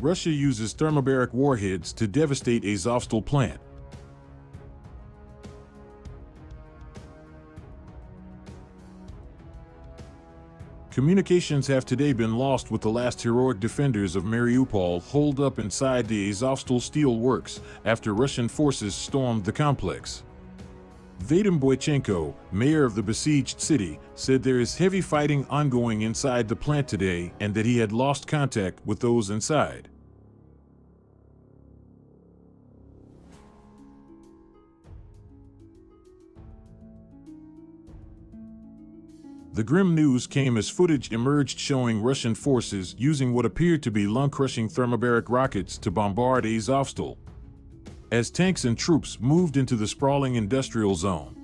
Russia uses thermobaric warheads to devastate Azovstal plant. Communications have today been lost with the last heroic defenders of Mariupol holed up inside the Azovstal steel works after Russian forces stormed the complex. VadymBoichenko, mayor of the besieged city, said there is heavy fighting ongoing inside the plant today and that he had lost contact with those inside. The grim news came as footage emerged showing Russian forces using what appeared to be lung-crushing thermobaric rockets to bombard Azovstal, as tanks and troops moved into the sprawling industrial zone.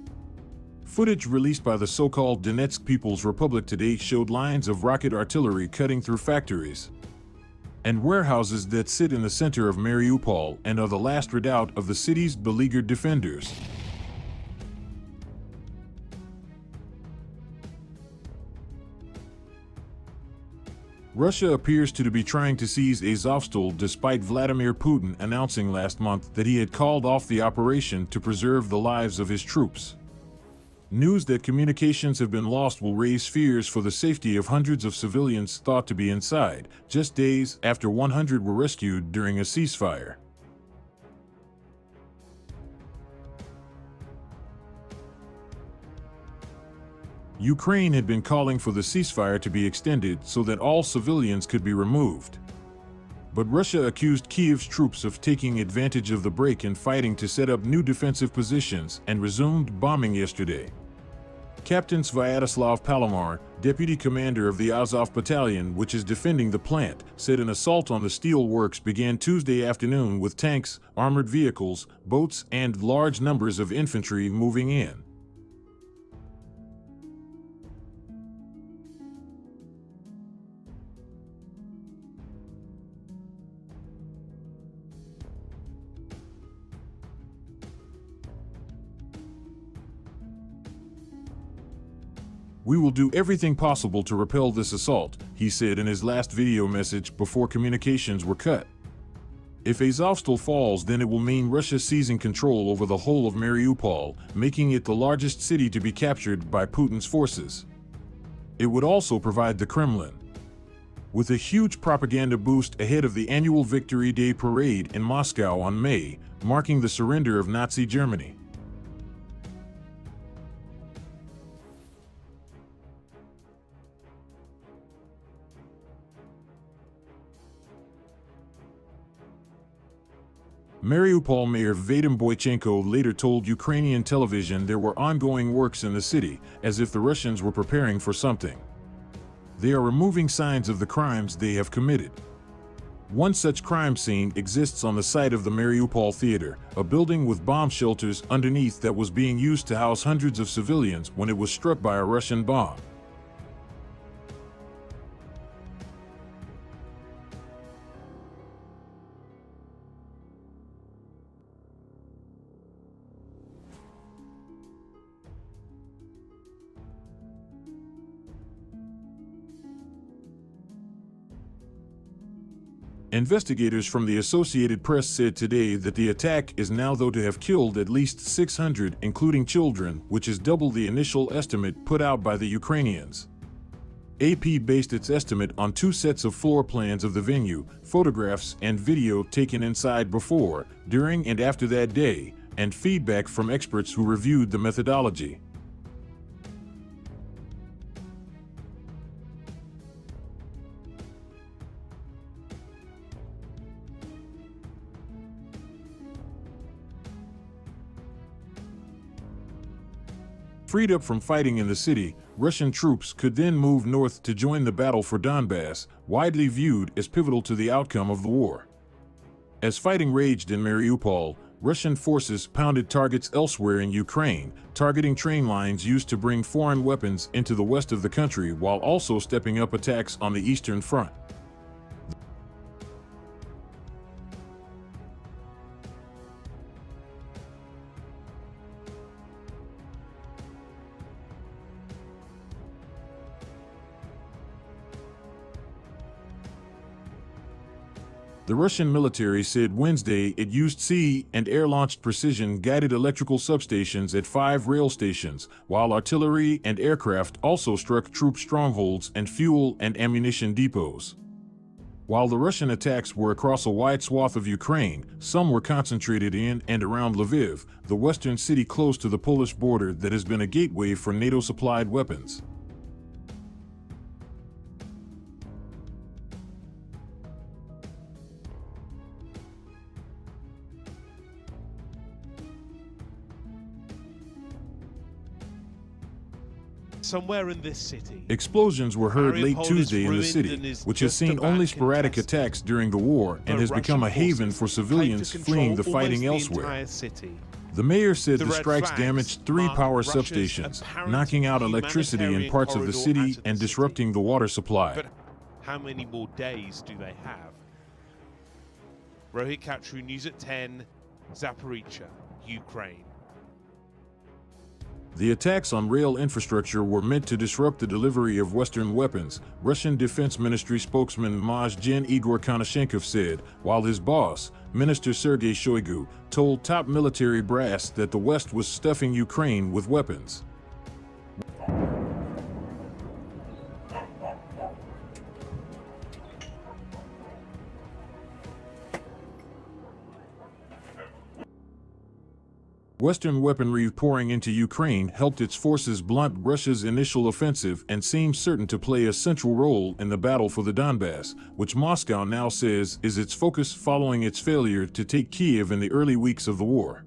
Footage released by the so-called Donetsk People's Republic today showed lines of rocket artillery cutting through factories and warehouses that sit in the center of Mariupol and are the last redoubt of the city's beleaguered defenders. Russia appears to be trying to seize Azovstal despite Vladimir Putin announcing last month that he had called off the operation to preserve the lives of his troops. News that communications have been lost will raise fears for the safety of hundreds of civilians thought to be inside, just days after 100 were rescued during a ceasefire. Ukraine had been calling for the ceasefire to be extended so that all civilians could be removed. But Russia accused Kyiv's troops of taking advantage of the break in fighting to set up new defensive positions and resumed bombing yesterday. Captain Sviatoslav Palomar, deputy commander of the Azov battalion which is defending the plant, said an assault on the steel works began Tuesday afternoon with tanks, armored vehicles, boats, and large numbers of infantry moving in. "We will do everything possible to repel this assault," he said in his last video message before communications were cut. If Azovstal falls, then it will mean Russia seizing control over the whole of Mariupol, making it the largest city to be captured by Putin's forces. It would also provide the Kremlin with a huge propaganda boost ahead of the annual Victory Day parade in Moscow on May, marking the surrender of Nazi Germany. Mariupol Mayor VadymBoichenko later told Ukrainian television there were ongoing works in the city, as if the Russians were preparing for something. They are removing signs of the crimes they have committed. One such crime scene exists on the site of the Mariupol Theater, a building with bomb shelters underneath that was being used to house hundreds of civilians when it was struck by a Russian bomb. Investigators from the Associated Press said today that the attack is now thought to have killed at least 600, including children, which is double the initial estimate put out by the Ukrainians. AP based its estimate on 2 sets of floor plans of the venue, photographs and video taken inside before, during and after that day, and feedback from experts who reviewed the methodology. Freed up from fighting in the city, Russian troops could then move north to join the battle for Donbass, widely viewed as pivotal to the outcome of the war. As fighting raged in Mariupol, Russian forces pounded targets elsewhere in Ukraine, targeting train lines used to bring foreign weapons into the west of the country while also stepping up attacks on the eastern front. The The Russian military said Wednesday it used sea and air-launched precision-guided electrical substations at 5 rail stations, while artillery and aircraft also struck troop strongholds and fuel and ammunition depots. While the Russian attacks were across a wide swath of Ukraine, some were concentrated in and around Lviv, the western city close to the Polish border that has been a gateway for NATO-supplied weapons. Somewhere in this city, explosions were heard late Mariupol Tuesday is in the ruined city, and is which has just seen about only sporadic contested. attacks during the war and The has become a Russian haven forces for claim to civilians control fleeing the almost fighting the elsewhere. entire city. The mayor said The the red strikes flags damaged 3 mark power Russia's substations, apparent knocking out electricity in humanitarian parts of the corridor city out of the and city. disrupting the water supply. But how many more days do they have? Rohit Katru, News at 10, Zaporizhzhia, Ukraine. The attacks on rail infrastructure were meant to disrupt the delivery of Western weapons, Russian Defense Ministry spokesman Majgen Igor Konashenkov said, while his boss, Minister Sergei Shoigu, told top military brass that the West was stuffing Ukraine with weapons. Western weaponry pouring into Ukraine helped its forces blunt Russia's initial offensive and seems certain to play a central role in the battle for the Donbass, which Moscow now says is its focus following its failure to take Kyiv in the early weeks of the war.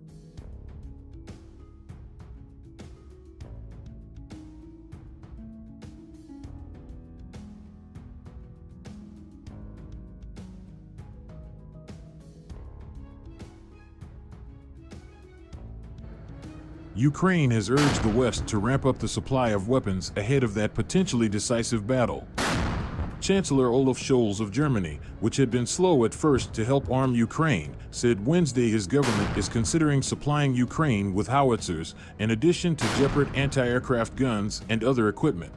Ukraine has urged the West to ramp up the supply of weapons ahead of that potentially decisive battle. Chancellor Olaf Scholz of Germany, which had been slow at first to help arm Ukraine, said Wednesday his government is considering supplying Ukraine with howitzers, in addition to Leopard anti-aircraft guns and other equipment.